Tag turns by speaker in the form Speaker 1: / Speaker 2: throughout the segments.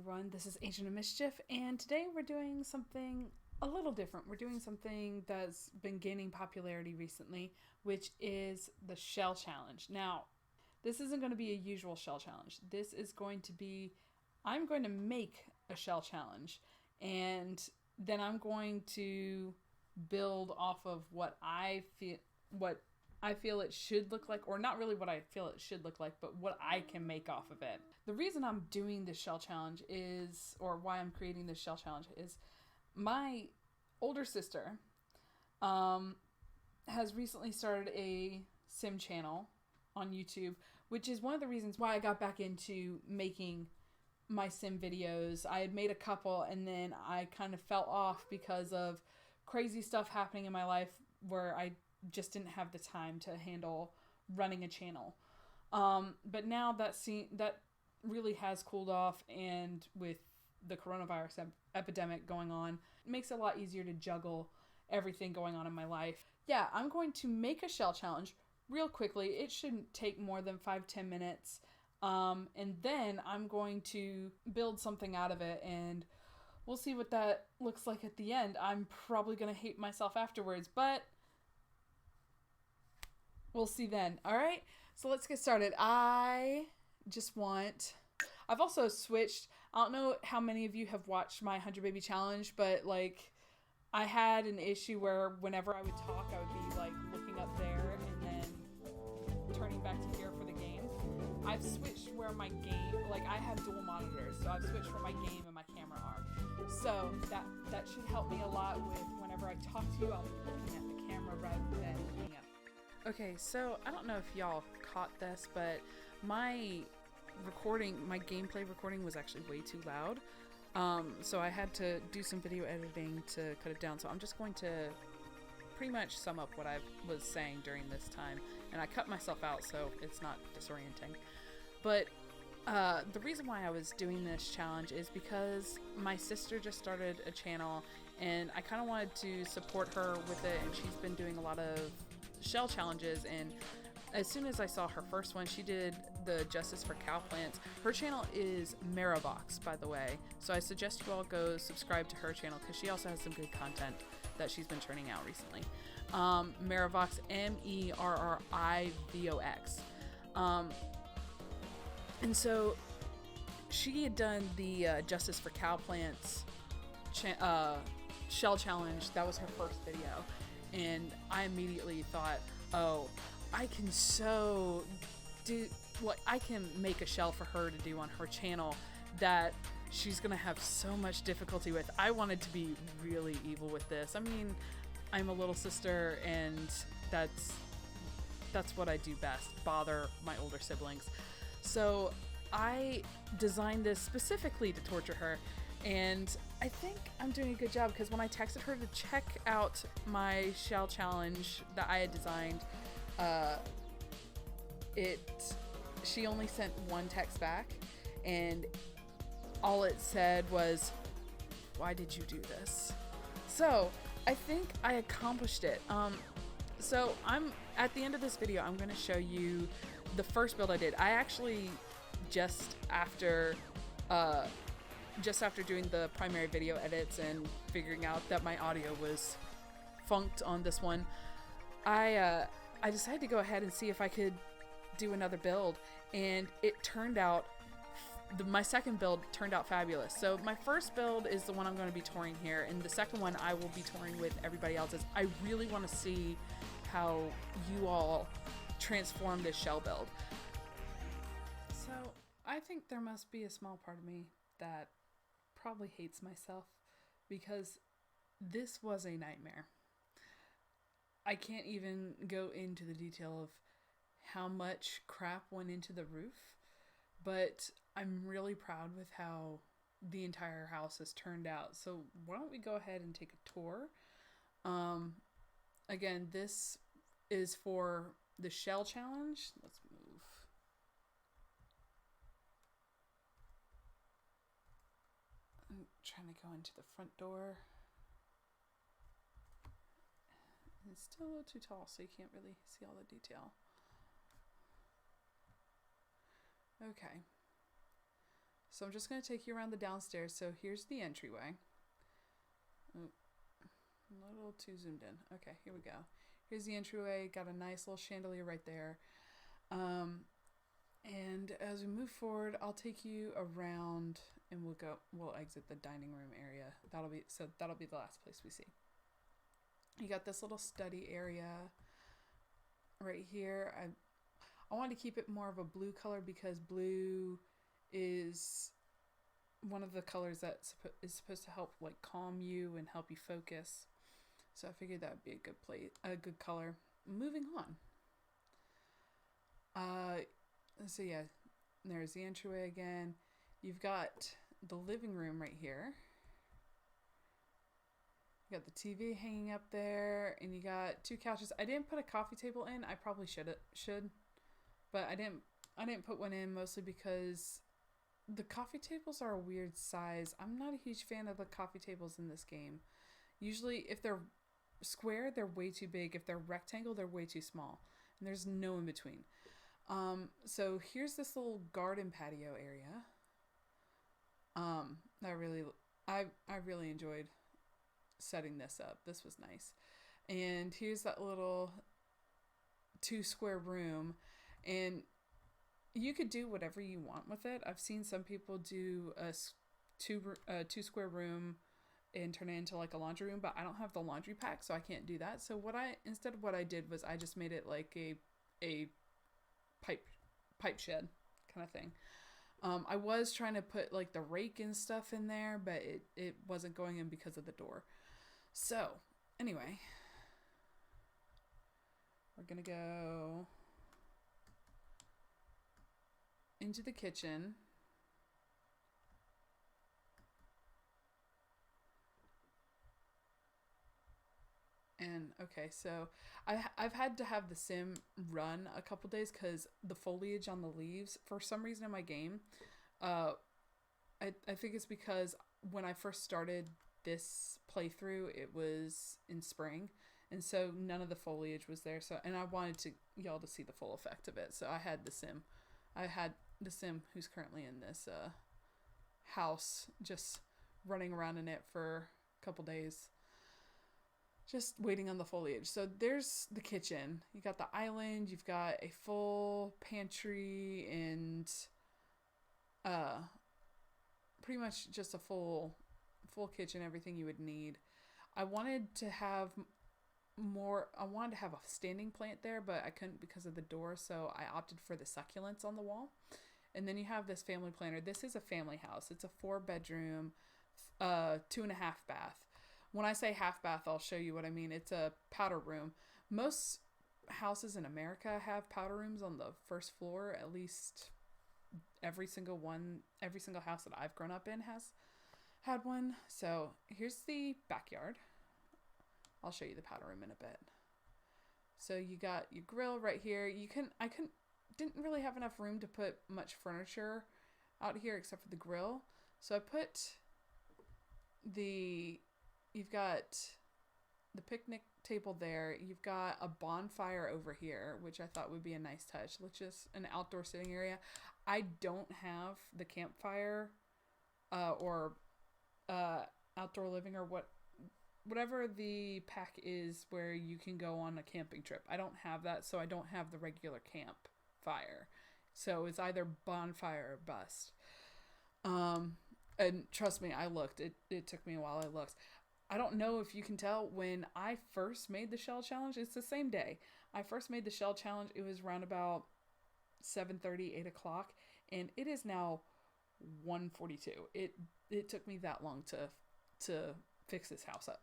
Speaker 1: everyone, this is Agent of Mischief, and today we're doing something a little different. We're doing something that's been gaining popularity recently, which is the shell challenge. Now, this isn't going to be a usual shell challenge. This is going to be, I'm going to make a shell challenge, and then I'm going to build off of what I feel it should look like, or not really what I feel it should look like, but what I can make off of it. The reason I'm doing this shell challenge is, or why I'm creating this shell challenge is, my older sister has recently started a sim channel on YouTube, which is one of the reasons why I got back into making my sim videos. I had made a couple and then I kind of fell off because of crazy stuff happening in my life where I just didn't have the time to handle running a channel. But now that really has cooled off, and with the coronavirus epidemic going on, it makes it a lot easier to juggle everything going on in my life. Yeah, I'm going to make a shell challenge real quickly. It shouldn't take more than 5-10 minutes. And then I'm going to build something out of it, and we'll see what that looks like at the end. I'm probably going to hate myself afterwards, but we'll see then. All right, so let's get started. I've also switched. I don't know how many of you have watched my 100 Baby Challenge, but I had an issue where whenever I would talk, I would be looking up there and then turning back to here for the game. I've switched where my game, I have dual monitors, so I've switched where my game and my camera are. So that should help me a lot with whenever I talk to you, I'll be looking at the camera rather than looking up. Okay, so I don't know if y'all caught this, but my gameplay recording was actually way too loud. So I had to do some video editing to cut it down. So I'm just going to pretty much sum up what I was saying during this time. And I cut myself out so it's not disorienting. But the reason why I was doing this challenge is because my sister just started a channel and I kind of wanted to support her with it. And she's been doing a lot of shell challenges, and as soon as I saw her first one, she did the Justice for Cow Plants. Her channel is Marivox, by the way, so I suggest you all go subscribe to her channel because she also has some good content that she's been churning out recently. Marivox, Merrivox. And so she had done the Justice for Cow Plants shell challenge. That was her first video. And I immediately thought, oh, I can make a shell for her to do on her channel that she's going to have so much difficulty with. I wanted to be really evil with this. I mean, I'm a little sister, and that's what I do best, bother my older siblings. So I designed this specifically to torture her. And I think I'm doing a good job because when I texted her to check out my shell challenge that I had designed, she only sent one text back, and all it said was, "Why did you do this?" So I think I accomplished it. So I'm at the end of this video, I'm going to show you the first build I did. I actually just after doing the primary video edits and figuring out that my audio was funked on this one, I decided to go ahead and see if I could do another build, and it turned out, my second build turned out fabulous. So my first build is the one I'm going to be touring here, and the second one I will be touring with everybody else's. I really want to see how you all transform this shell build. So I think there must be a small part of me that probably hates myself because this was a nightmare. I can't even go into the detail of how much crap went into the roof, but I'm really proud with how the entire house has turned out. So why don't we go ahead and take a tour? Again, this is for the shell challenge. Let's move. I'm trying to go into the front door. It's still a little too tall, so you can't really see all the detail. Okay. So I'm just going to take you around the downstairs. So here's the entryway. Oh, I'm a little too zoomed in. Okay, here we go. Here's the entryway. Got a nice little chandelier right there. And as we move forward, I'll take you around and we'll exit the dining room area. That'll be the last place we see. You got this little study area right here. I want to keep it more of a blue color because blue is one of the colors that is supposed to help like calm you and help you focus. So I figured that would be a good color. Moving on. So yeah, there's the entryway again. You've got the living room right here. You got the TV hanging up there, and you got 2 couches. I didn't put a coffee table in. I probably should, but I didn't put one in mostly because the coffee tables are a weird size. I'm not a huge fan of the coffee tables in this game. Usually, if they're square, they're way too big. If they're rectangle, they're way too small, and there's no in between. So here's this little garden patio area. I really enjoyed setting this up. This was nice. And here's that little 2 square room, and you could do whatever you want with it. I've seen some people do a 2 square room and turn it into like a laundry room, but I don't have the laundry pack, so I can't do that. So what I did was I just made it like a pipe shed kind of thing. I was trying to put like the rake and stuff in there, but it wasn't going in because of the door. So anyway, we're gonna go into the kitchen. And okay, so I've had to have the sim run a couple days because the foliage on the leaves, for some reason in my game, I think it's because when I first started this playthrough, it was in spring, and so none of the foliage was there. So, and I wanted y'all to see the full effect of it. So I had the sim who's currently in this house, just running around in it for a couple days, just waiting on the foliage. So there's the kitchen. You got the island. You've got a full pantry and pretty much just a full kitchen, everything you would need. I wanted to have a standing plant there, but I couldn't because of the door, so I opted for the succulents on the wall. And then you have this family planner. This is a family house. It's a 4-bedroom, 2.5 bath. When I say half bath, I'll show you what I mean. It's a powder room. Most houses in America have powder rooms on the first floor. At least every single house that I've grown up in has had one. So here's the backyard. I'll show you the powder room in a bit. So you got your grill right here. Didn't really have enough room to put much furniture out here except for the grill. So I put you've got the picnic table there. You've got a bonfire over here, which I thought would be a nice touch. Which is an outdoor sitting area. I don't have the campfire or outdoor living or whatever the pack is where you can go on a camping trip. I don't have that, so I don't have the regular campfire. So it's either bonfire or bust. And trust me, I looked. It took me a while. I looked. I don't know if you can tell, when I first made the shell challenge, it's the same day. I first made the shell challenge. It was around about 7:30, 8 o'clock, and it is now 1:42. It took me that long to fix this house up.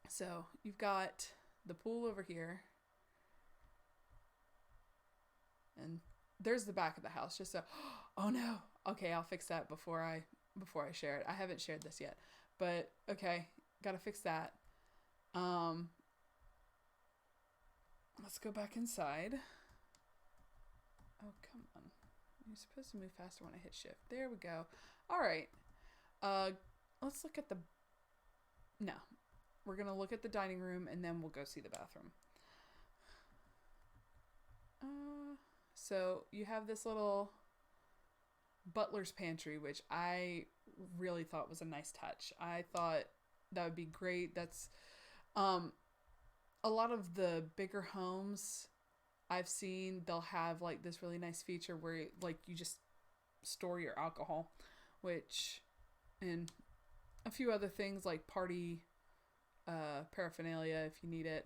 Speaker 1: So you've got the pool over here, and there's the back of the house. Just so, oh no. Okay, I'll fix that before I share it. I haven't shared this yet, but okay, gotta fix that. Let's go back inside. Oh, come on. You're supposed to move faster when I hit shift. There we go. All right. Let's look at no. We're going to look at the dining room and then we'll go see the bathroom. So you have this little butler's pantry, which I really thought was a nice touch. I thought that would be great. That's um, a lot of the bigger homes I've seen, they'll have like this really nice feature where like you just store your alcohol, which, and a few other things like party paraphernalia if you need it.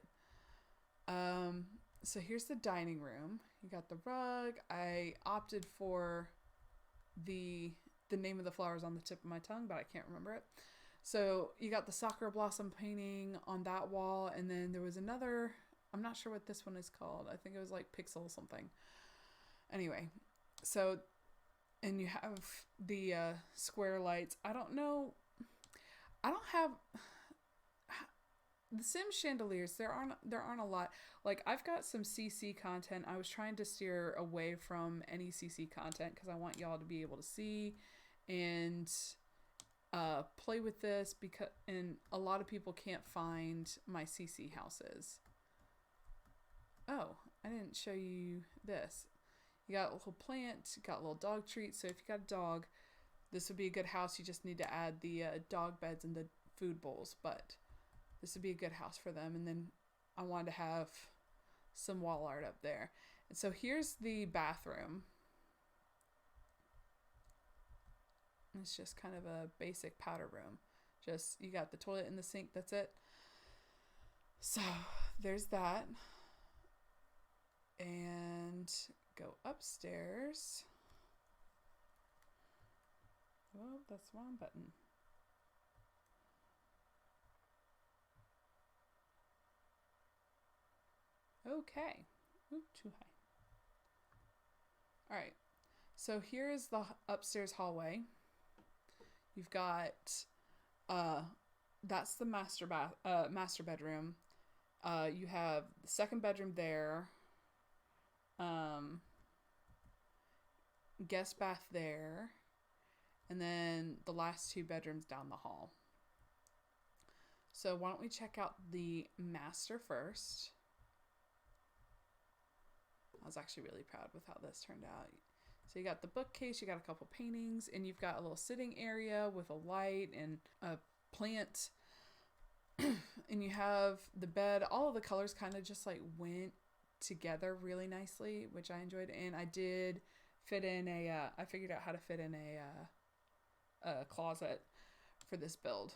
Speaker 1: Um, so here's the dining room. You got the rug. I opted for the the name of the flowers on the tip of my tongue, but I can't remember it. So you got the sakura blossom painting on that wall, and then there was another. I'm not sure what this one is called. I think it was like Pixel something. Anyway, so and you have the square lights. I don't know. I don't have the Sims chandeliers. There aren't a lot. Like I've got some CC content. I was trying to steer away from any CC content because I want y'all to be able to see and play with this, because and a lot of people can't find my CC houses. Oh, I didn't show you this. You got a little plant, you got a little dog treat. So if you got a dog, this would be a good house. You just need to add the dog beds and the food bowls, but this would be a good house for them. And then I wanted to have some wall art up there. And so here's the bathroom. It's just kind of a basic powder room. Just, you got the toilet and the sink, that's it. So there's that. And go upstairs. Oh, that's the wrong button. Okay. Oop, too high. All right. So here is the upstairs hallway. You've got that's the master bedroom. You have the second bedroom there. Guest bath there, and then the last two bedrooms down the hall. So why don't we check out the master first? I was actually really proud with how this turned out. So you got the bookcase, you got a couple paintings, and you've got a little sitting area with a light and a plant. And you have the bed. All of the colors kind of just like went together really nicely, which I enjoyed. And I did fit in I figured out how to fit in a closet for this build.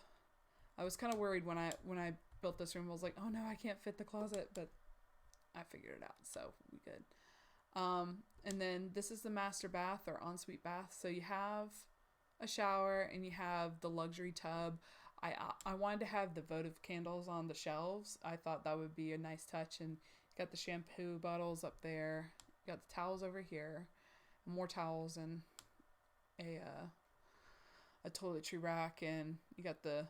Speaker 1: I was kind of worried when I built this room. I was like, oh no, I can't fit the closet, but I figured it out, so we good. And then this is the master bath or ensuite bath. So you have a shower and you have the luxury tub. I wanted to have the votive candles on the shelves. I thought that would be a nice touch. And you got the shampoo bottles up there. You got the towels over here. More towels and a toiletry rack. And you got the...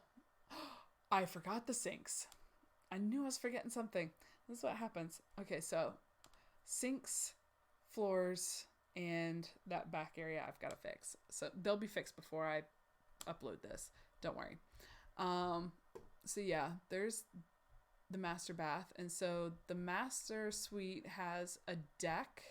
Speaker 1: I forgot the sinks. I knew I was forgetting something. This is what happens. Okay, so sinks, floors, and that back area I've got to fix. So they'll be fixed before I upload this. Don't worry. So yeah, there's the master bath. And so the master suite has a deck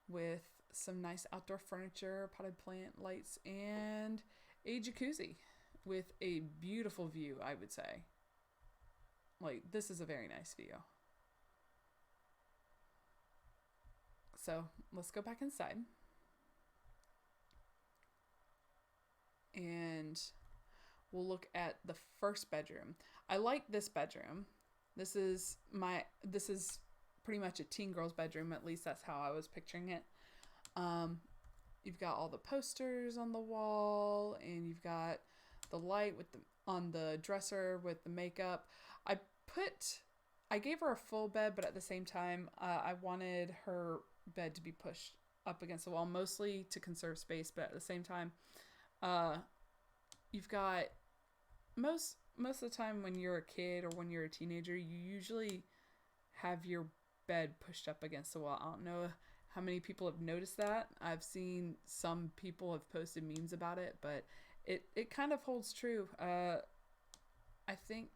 Speaker 1: with some nice outdoor furniture, potted plant, lights, and a jacuzzi with a beautiful view, I would say. Like, this is a very nice view. So let's go back inside. And we'll look at the first bedroom. I like this bedroom. This is pretty much a teen girl's bedroom. At least that's how I was picturing it. You've got all the posters on the wall, and you've got the light on the dresser with the makeup. I gave her a full bed, but at the same time, I wanted her bed to be pushed up against the wall, mostly to conserve space, but at the same time, you've got most of the time when you're a kid or when you're a teenager, you usually have your bed pushed up against the wall. I don't know how many people have noticed that. I've seen some people have posted memes about it, but it kind of holds true. I think,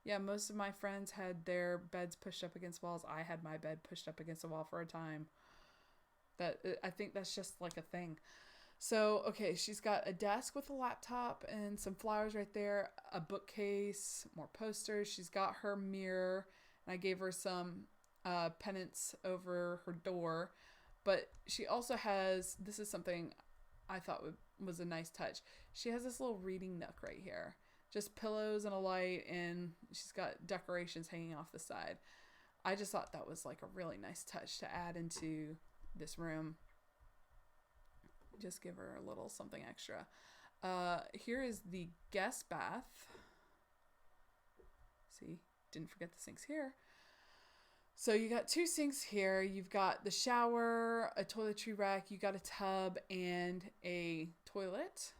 Speaker 1: yeah, most of my friends had their beds pushed up against walls. I had my bed pushed up against the wall for a time. I think that's just like a thing. So, okay, she's got a desk with a laptop and some flowers right there, a bookcase, more posters. She's got her mirror, and I gave her some pennants over her door. But she also has, this is something I thought was a nice touch. She has this little reading nook right here. Just pillows and a light, and she's got decorations hanging off the side. I just thought that was like a really nice touch to add into this room. Just give her a little something extra. Here is the guest bath. See, didn't forget the sinks here. So you got 2 sinks here. You've got the shower, a toiletry rack, you got a tub and a toilet,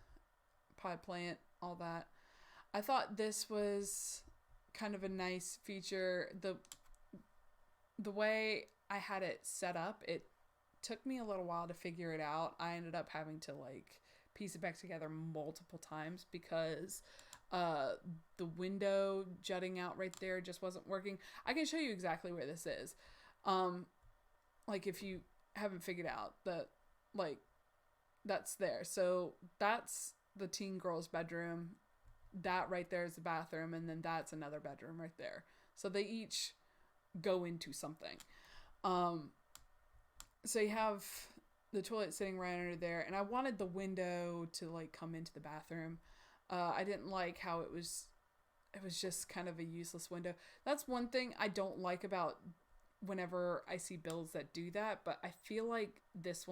Speaker 1: pot plant, all that. I thought this was kind of a nice feature. The way I had it set up, it took me a little while to figure it out. I ended up having to like piece it back together multiple times because the window jutting out right there just wasn't working. I can show you exactly where this is. Like if you haven't figured out that, like, that's there. So that's the teen girl's bedroom. That right there is the bathroom, and then that's another bedroom right there. So they each go into something. So you have the toilet sitting right under there, and I wanted the window to like come into the bathroom. I didn't like how it was just kind of a useless window. That's one thing I don't like about whenever I see builds that do that, but I feel like this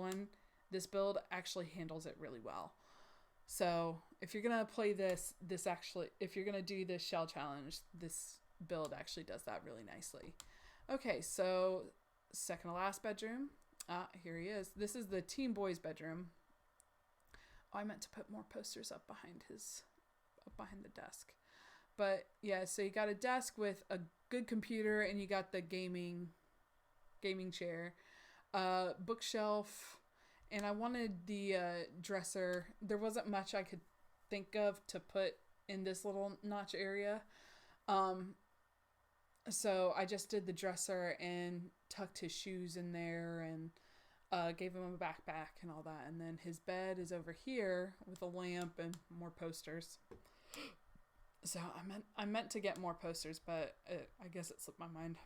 Speaker 1: build actually handles it really well. So if you're gonna play this actually, if you're gonna do this shell challenge, this build actually does that really nicely. Okay, so second to last bedroom. Here he is. This is the teen boy's bedroom. Oh, I meant to put more posters up behind the desk. But yeah, so you got a desk with a good computer, and you got the gaming chair, bookshelf, and I wanted the dresser. There wasn't much I could think of to put in this little notch area. So I just did the dresser and tucked his shoes in there and gave him a backpack and all that. And then his bed is over here with a lamp and more posters. So I meant to get more posters, but I guess it slipped my mind.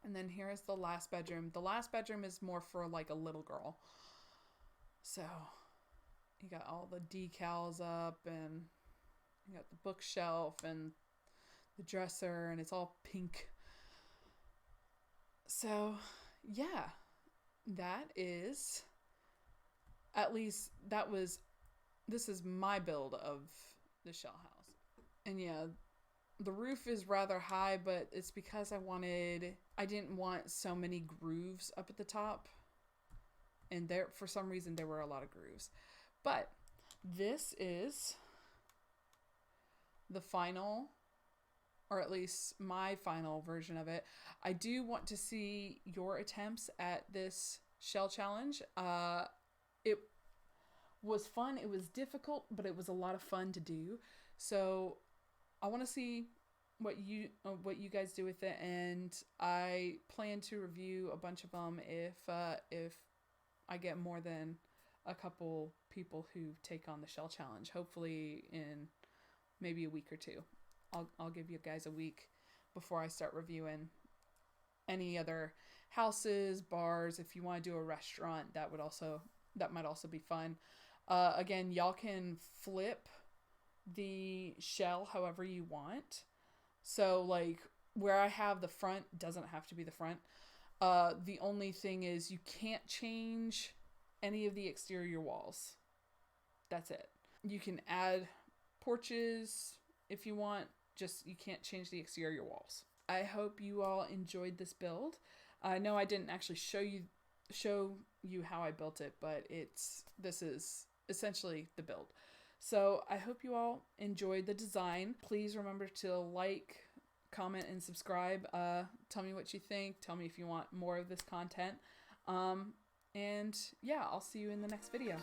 Speaker 1: And then here is the last bedroom. The last bedroom is more for like a little girl. So you got all the decals up, and you got the bookshelf and the dresser, and it's all pink. So yeah, that is, at least this is my build of the shell house. And yeah, the roof is rather high, but it's because I didn't want so many grooves up at the top. And there, for some reason, there were a lot of grooves. But this is the final, or at least my final version of it. I do want to see your attempts at this shell challenge. It was fun. It was difficult, but it was a lot of fun to do. So I want to see what you guys do with it, and I plan to review a bunch of them if I get more than a couple people who take on the shell challenge. Hopefully in maybe a week or two. I'll give you guys a week before I start reviewing any other houses, bars. If you want to do a restaurant, that might also be fun. Again, y'all can flip the shell however you want. So like where I have the front doesn't have to be the front. The only thing is you can't change any of the exterior walls. That's it. You can add porches if you want, just you can't change the exterior walls. I hope you all enjoyed this build. I know I didn't actually show you how I built it, but this is essentially the build. So I hope you all enjoyed the design. Please remember to like, comment, and subscribe. Tell me what you think. Tell me if you want more of this content. And yeah, I'll see you in the next video.